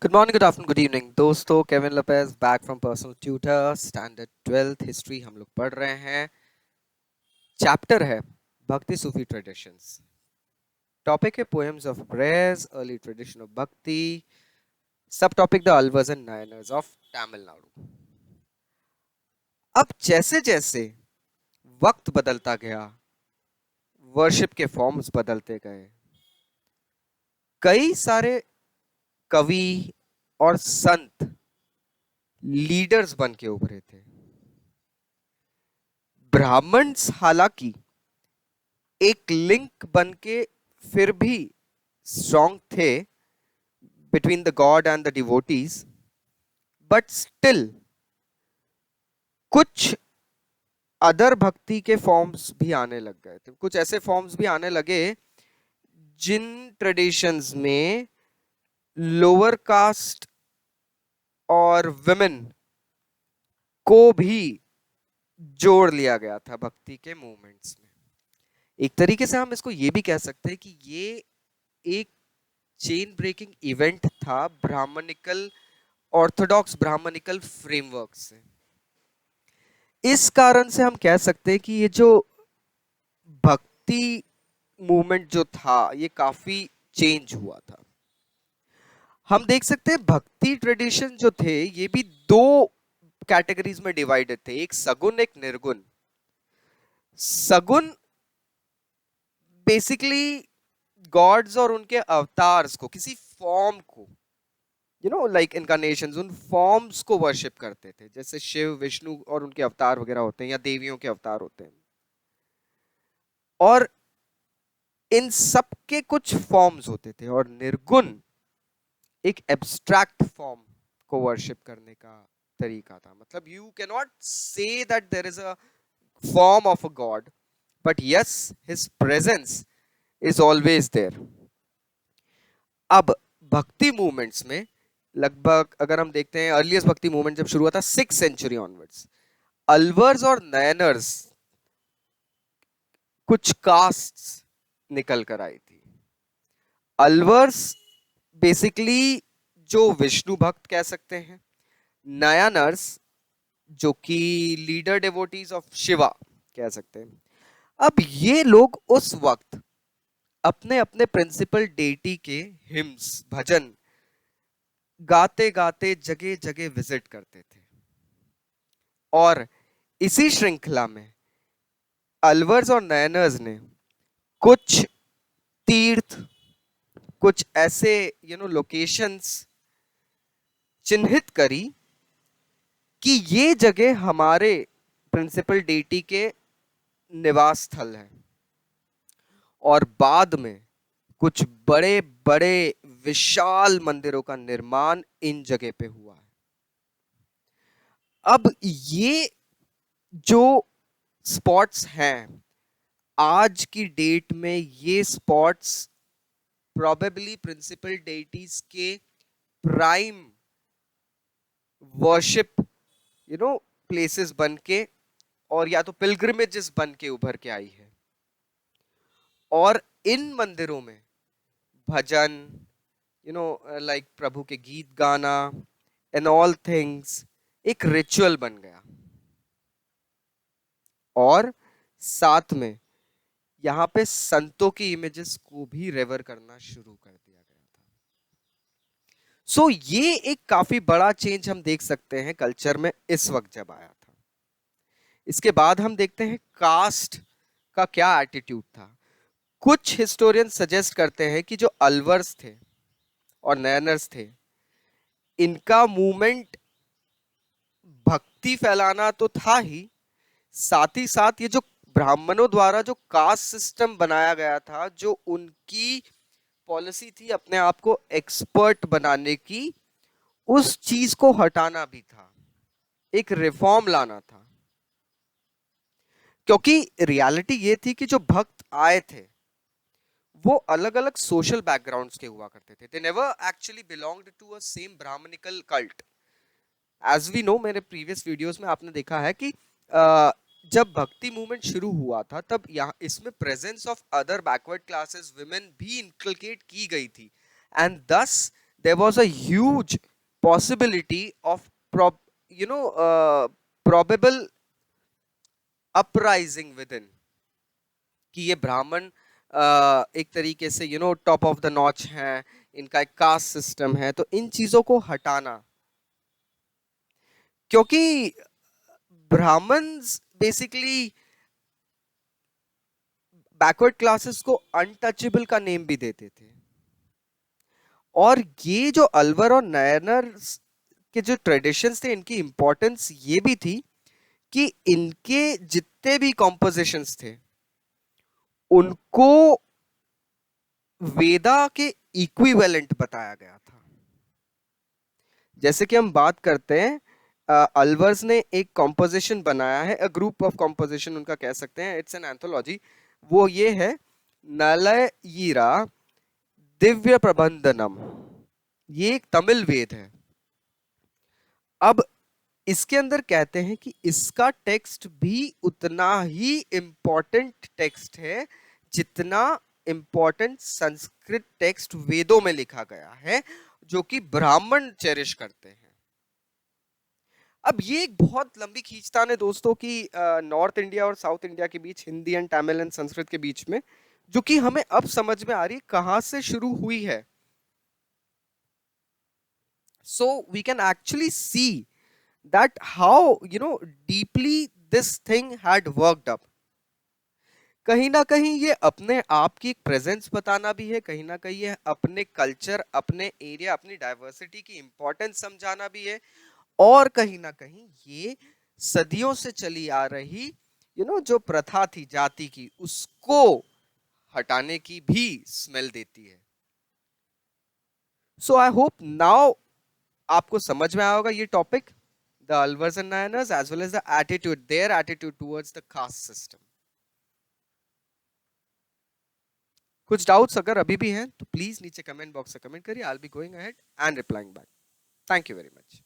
Good morning, good afternoon, good evening दोस्तों. Kevin Lopez back from personal tutor. Standard 12th history हम लोग पढ़ रहे हैं. चैप्टर है भक्ति सूफी ट्रेडिशंस. टॉपिक है poems of prayers, early tradition of Bhakti. Sub topic the Alvars and Nayanars of Tamil Nadu. अब जैसे जैसे वक्त बदलता गया, वर्शिप के फॉर्म्स बदलते गए, कई सारे कवि और संत लीडर्स बन के उभरे थे. ब्राह्मण्स हालांकि एक लिंक बन के फिर भी स्ट्रॉन्ग थे between the God and the devotees, but still कुछ अदर भक्ति के फॉर्म्स भी आने लग गए थे. कुछ ऐसे फॉर्म्स भी आने लगे जिन ट्रेडिशंस में लोअर कास्ट और विमेन को भी जोड़ लिया गया था भक्ति के मूवमेंट्स में. एक तरीके से हम इसको ये भी कह सकते हैं कि ये एक चेन ब्रेकिंग इवेंट था ब्राह्मणिकल, ऑर्थोडॉक्स ब्राह्मणिकल फ्रेमवर्क से. इस कारण से हम कह सकते हैं कि ये जो भक्ति मूवमेंट जो था ये काफी चेंज हुआ था. हम देख सकते हैं भक्ति ट्रेडिशन जो थे ये भी दो कैटेगरीज में डिवाइडेड थे. एक सगुन, एक निर्गुण. सगुन बेसिकली गॉड्स और उनके अवतार्स को, किसी फॉर्म को, लाइक इनकारनेशंस, उन फॉर्म्स को वर्शिप करते थे. जैसे शिव, विष्णु और उनके अवतार वगैरह होते हैं, या देवियों के अवतार होते हैं. और इन सब के कुछ फॉर्म्स होते थे. और निर्गुण एक एब्स्ट्रैक्ट फॉर्म को वर्शिप करने का तरीका था. मतलब you can not say that there is a form of a god, but yes, his presence is always there. अब भक्ति मूवमेंट्स में लगभग अगर हम देखते हैं, अर्लीस्ट भक्ति मूवमेंट जब शुरू हुआ था 6th सेंचुरी ऑनवर्ड्स, अल्वर्स और नयनर्स कुछ कास्ट्स निकल कर आई थी. अल्वर्स बेसिकली जो विष्णु भक्त कह सकते हैं, नयनर्स जो कि लीडर डिवोटीज ऑफ शिवा कह सकते हैं. अब ये लोग उस वक्त अपने अपने प्रिंसिपल डेटी के हिम्स, भजन गाते गाते जगह जगह विजिट करते थे. और इसी श्रृंखला में अल्वर्स और नयनर्स ने कुछ तीर्थ, कुछ ऐसे लोकेशंस चिन्हित करी कि ये जगह हमारे प्रिंसिपल डेटी के निवास स्थल है. और बाद में कुछ बड़े बड़े विशाल मंदिरों का निर्माण इन जगह पे हुआ है. अब ये जो स्पॉट्स हैं आज की डेट में, ये स्पॉट्स प्रोबेबली प्रिंसिपल डेटीज के प्राइम वर्शिप प्लेसेस बन के, और या तो पिलग्रिमेजेस बन के उभर के आई है. और इन मंदिरों में भजन, लाइक प्रभु के गीत गाना एंड ऑल थिंग्स एक रिचुअल बन गया. और साथ में यहाँ पे संतों की इमेजेस को भी रेवर करना शुरू कर दिया गया था. सो ये एक काफी बड़ा चेंज हम देख सकते हैं कल्चर में इस वक्त जब आया था. इसके बाद हम देखते हैं कास्ट का क्या एटीट्यूड था. कुछ हिस्टोरियन सजेस्ट करते हैं कि जो अल्वर्स थे और नयनर्स थे, इनका मूवमेंट भक्ति फैलाना तो था ही, साथ ही साथ ये जो ब्राह्मणों द्वारा जो कास्ट सिस्टम बनाया गया था, जो उनकी पॉलिसी थी अपने आप को एक्सपर्ट बनाने की, उस चीज को हटाना भी था, एक रिफॉर्म लाना था. क्योंकि रियलिटी ये थी कि जो भक्त आए थे वो अलग अलग सोशल बैकग्राउंड्स के हुआ करते थे. They never actually belonged to a same brahmanical cult. As we know, मेरे प्रीवियस वीडियोस में आपने देखा है कि जब भक्ति मूवमेंट शुरू हुआ था तब यहाँ इसमें presence of other backward classes, women भी इंकलकेट की गई थी. एंड दस there was a huge possibility of probable uprising within, कि ये ब्राह्मण एक तरीके से टॉप ऑफ द नॉच हैं, इनका एक कास्ट सिस्टम है, तो इन चीजों को हटाना, क्योंकि ब्राह्मण्स बेसिकली बैकवर्ड क्लासेस को अनटचेबल का नेम भी देते थे। और ये जो अलवर और नायनर के जो ट्रेडिशंस थे, इनकी इंपॉर्टेंस ये भी थी कि इनके जितने भी कॉम्पोजिशंस थे उनको वेदा के इक्विवेलेंट बताया गया था। जैसे कि हम बात करते हैं, अलवर्स ने एक कॉम्पोजिशन बनाया है, अ ग्रुप ऑफ कॉम्पोजिशन उनका कह सकते हैं, इट्स एन एंथोलॉजी। वो ये है नलयीरा दिव्य प्रबंधनम। ये एक तमिल वेद है। अब इसके अंदर कहते हैं कि इसका टेक्स्ट भी उतना ही इंपॉर्टेंट टेक्स्ट है जितना इंपॉर्टेंट संस्कृत टेक्स्ट वेदों में लिखा गया है, जो कि ब्राह्मण चेरिश करते हैं। अब ये एक बहुत लंबी खींचतान है दोस्तों की नॉर्थ इंडिया और साउथ इंडिया के बीच, हिंदी एंड तमिल एंड संस्कृत के बीच में, जो कि हमें अब समझ में आ रही है कहां से शुरू हुई है। So we can actually see that how deeply this thing had worked up. कहीं ना कहीं ये अपने आप की एक प्रेजेंस बताना भी है, कहीं ना कहीं ये अपने कल्चर, अपने एरिया, अपनी डाइवर्सिटी की इंपॉर्टेंस समझाना भी है, और कहीं ना कहीं ये सदियों से चली आ रही जो प्रथा थी जाति की, उसको हटाने की भी स्मेल देती है। सो आई होप नाउ आपको समझ में आया होगा ये topic, the Alvars and Nayanars as well as the attitude, their attitude towards the caste system. कुछ डाउट्स अगर अभी भी हैं तो प्लीज नीचे कमेंट बॉक्स से कमेंट करिए, I will be going ahead and replying back. Thank you very much.